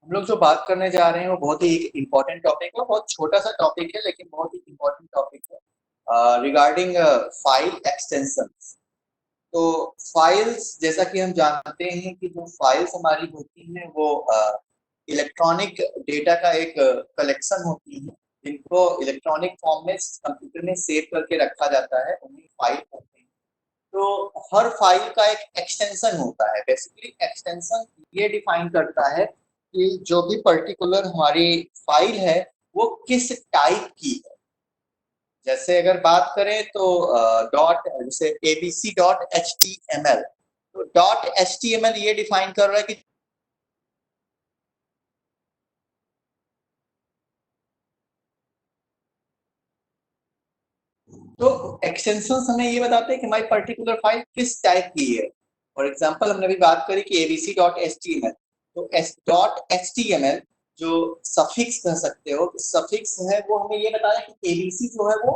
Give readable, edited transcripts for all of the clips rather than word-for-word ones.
हम लोग जो बात करने जा रहे हैं वो बहुत ही एक इम्पोर्टेंट टॉपिक है, बहुत छोटा सा टॉपिक है लेकिन बहुत ही इम्पोर्टेंट टॉपिक है रिगार्डिंग फाइल एक्सटेंशंस। तो फाइल्स जैसा कि हम जानते हैं कि जो फाइल्स हमारी होती हैं वो इलेक्ट्रॉनिक डेटा का एक कलेक्शन होती है, जिनको इलेक्ट्रॉनिक फॉर्म में कंप्यूटर में सेव करके रखा जाता है, उन्हें फाइल कहते हैं। तो हर फाइल का एक एक्सटेंशन होता है। बेसिकली एक्सटेंशन ये डिफाइन करता है कि जो भी पर्टिकुलर हमारी फाइल है वो किस टाइप की है। जैसे अगर बात करें तो डॉट जैसे abc.html, तो .html ये डिफाइन कर रहा है कि तो एक्सटेंशन हमें ये बताते हैं कि हमारी पर्टिकुलर फाइल किस टाइप की है। फॉर एग्जांपल हमने अभी बात करी कि abc.html, तो .html जो सफिक्स कह सकते हो, तो सफिक्स है वो हमें ये बताया कि abc जो है वो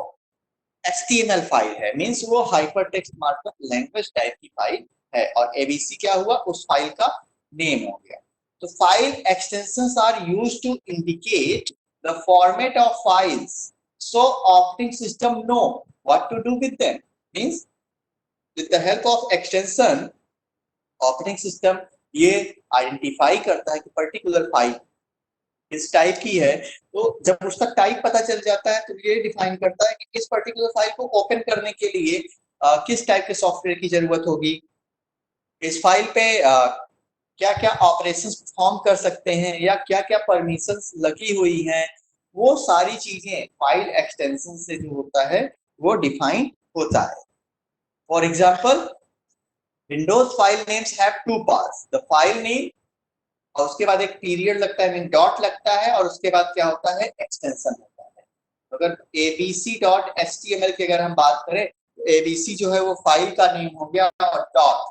HTML फाइल है, मींस वो हाइपरटेक्स्ट मार्कअप लैंग्वेज टाइप की फाइल है, और ABC क्या हुआ, उस फाइल का नेम हो गया। तो file extensions are used to indicate the format of files so operating system know what to do with them. Means with the help of extension operating system ये आइडेंटिफाई करता है कि पर्टिकुलर फाइल किस type की है। तो जब उसका टाइप पता चल जाता है तो ये डिफाइन करता है कि इस पर्टिकुलर फाइल को ओपन करने के लिए किस टाइप के सॉफ्टवेयर की जरूरत होगी, इस फाइल पे क्या क्या ऑपरेशंस परफॉर्म कर सकते हैं या क्या क्या परमिशंस लगी हुई हैं, वो सारी चीजें फाइल एक्सटेंशन से जो होता है वो डिफाइन होता है। For example Windows file names have two parts, the file name और उसके बाद एक पीरियड लगता है, मीन डॉट लगता है, और उसके बाद क्या होता है, एक्सटेंशन होता है। अगर abc.html की अगर हम बात करें तो abc जो है वो फाइल का नेम हो गया, और डॉट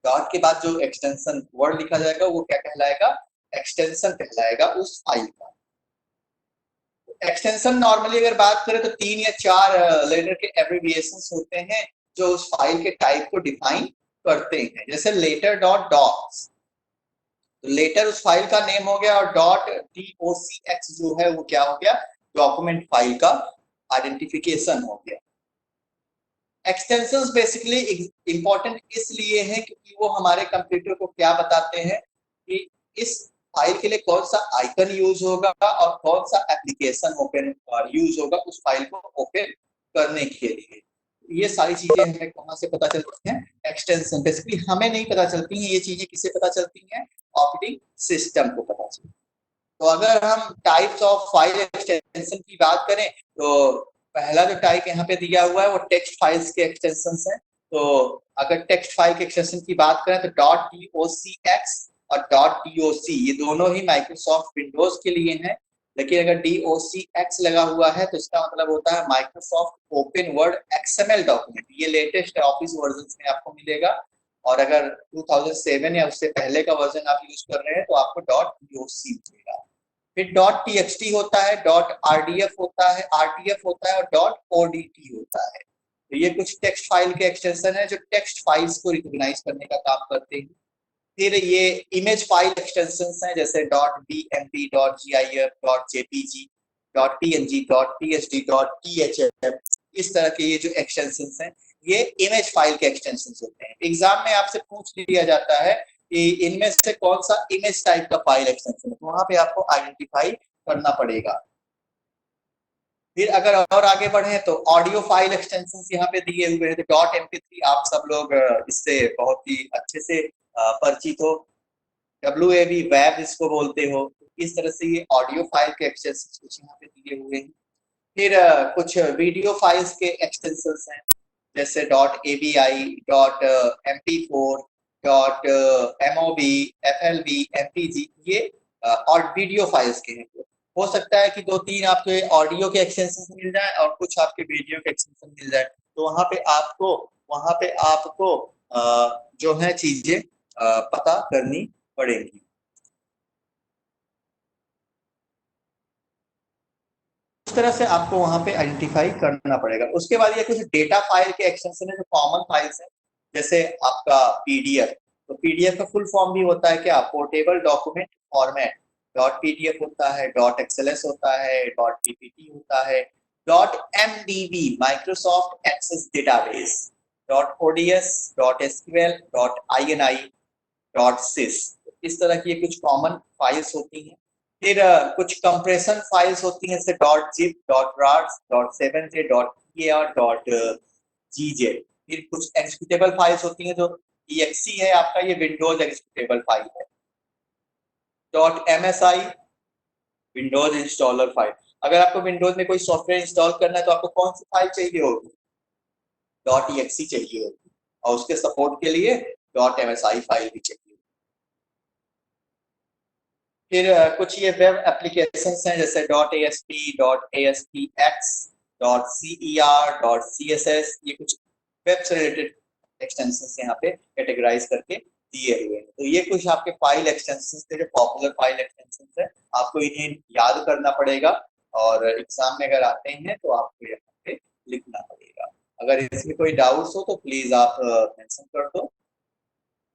डॉट के बाद जो एक्सटेंशन वर्ड लिखा जाएगा वो क्या कहलाएगा, एक्सटेंशन कहलाएगा उस फाइल का। एक्सटेंशन नॉर्मली अगर बात करें तो 3 या 4 लेटर के एब्रिविएशंस होते हैं जो उस फाइल के टाइप को डिफाइन करते हैं। जैसे लेटर डॉट डॉक्स, तो लेटर उस फाइल का नेम हो गया, और डॉट docx जो है वो क्या हो गया, डॉक्यूमेंट फाइल का आइडेंटिफिकेशन हो गया। एक्सटेंशंस बेसिकली इंपॉर्टेंट इसलिए है क्योंकि वो हमारे कंप्यूटर को क्या बताते हैं कि इस फाइल के लिए कौन सा आइकन यूज होगा और कौन सा एप्लीकेशन ओपन यूज होगा उस फाइल को ओपन करने के लिए। ये सारी चीजें हमें कहां से पता चलती हैं, एक्सटेंशन। बेसिकली हमें नहीं पता चलती हैं ये चीजें, किसे पता चलती हैं, ऑपरेटिंग सिस्टम को पता चलती है। तो अगर हम टाइप्स ऑफ फाइल एक्सटेंशन की बात करें तो पहला जो टाइप यहाँ पे दिया हुआ है वो टेक्स्ट फाइल्स के एक्सटेंशन है। तो अगर टेक्स्ट फाइल के एक्सटेंशन की बात करें तो .docx और .doc ये दोनों ही माइक्रोसॉफ्ट विंडोज के लिए हैं। लेकिन अगर docx लगा हुआ है तो इसका मतलब होता है Microsoft open word XML document. ये लेटेस्ट ऑफिस वर्जन में आपको मिलेगा, और अगर 2007 या उससे पहले का वर्जन आप यूज कर रहे हैं तो आपको .doc मिलेगा। फिर .txt होता है, .rdf होता है, rtf होता है, और .odt होता है। तो ये कुछ टेक्स्ट फाइल के एक्सटेंशन है जो टेक्स्ट फाइल्स को रिकॉग्नाइज करने का काम करते हैं। फिर ये इमेज फाइल एक्सटेंशंस हैं, जैसे .bmp, .gif, .jpg, .png, .psd, .thf, इस तरह के ये जो एक्सटेंशंस हैं ये इमेज फाइल के एक्सटेंशंस होते हैं। एग्जाम में आपसे पूछ लिया जाता है कि इनमें से कौन सा इमेज टाइप का फाइल एक्सटेंशन है, तो वहां पे आपको आइडेंटिफाई करना पड़ेगा। फिर अगर और आगे बढ़े तो ऑडियो फाइल एक्सटेंशन यहाँ पे दिए हुए हैं। तो .mp3 आप सब लोग इससे बहुत ही अच्छे से परिचित हो, WAV वेब इसको बोलते हो। इस तरह से ये ऑडियो फाइल के एक्सटेंशन कुछ यहाँ पे दिए हुए हैं। फिर कुछ वीडियो फाइल्स के एक्सटेंशन हैं, जैसे .avi, .mp4, .mov, FLV, MPG, ये और वीडियो फाइल्स के हैं। हो सकता है कि 2-3 आपके ऑडियो के एक्सटेंशन मिल जाए और कुछ आपके वीडियो के एक्सटेंशन मिल जाए, तो वहां पे आपको जो है चीजें पता करनी पड़ेगी। इस तरह से आपको वहां पे आइडेंटिफाई करना पड़ेगा। उसके बाद ये कुछ डेटा फाइल के एक्सटेंशन है जो कॉमन फाइल्स है, जैसे आपका PDF, तो पीडीएफ का फुल फॉर्म भी होता है क्या, portable document format. Dot PDF होता है, डॉट एक्सएलएस होता है, डॉट पीपीटी होता है, dot MDB Microsoft Access database, dot ODS, dot SQL, dot INI, dot SYS. इस तरह की कुछ कॉमन फाइल्स होती हैं। फिर कुछ कंप्रेशन फाइल्स होती हैं, जैसे dot zip, dot rars, dot 7j, dot ER, dot GJ. फिर कुछ एक्सिक्यूटेबल फाइल्स होती हैं, जो EXE है आपका, ये विंडोज एक्सिक्यूटेबल फाइल है। Dot MSI, Windows installer file. अगर आपको विंडोज में कोई सॉफ्टवेयर इंस्टॉल करना है तो आपको कौन सी फाइल चाहिए होगी, डॉट EXE चाहिए होगी, और उसके सपोर्ट के लिए डॉट एमएसआई फाइल भी चाहिए। फिर कुछ ये वेब एप्लीकेशंस हैं, जैसे dot ASP, dot ASPX, dot CER, dot CSS। ये कुछ वेब से रिलेटेड एक्सटेंशंस यहाँ पे कैटेगराइज करके दिए हुए हैं। तो ये कुछ आपके फाइल एक्सटेंशंस थे, जो पॉपुलर फाइल एक्सटेंशंस है। आपको इन्हें याद करना पड़ेगा, और एग्जाम में अगर आते हैं तो आपको यहाँ पे लिखना पड़ेगा। अगर इसमें कोई डाउट्स हो तो प्लीज आप मेंशन कर दो।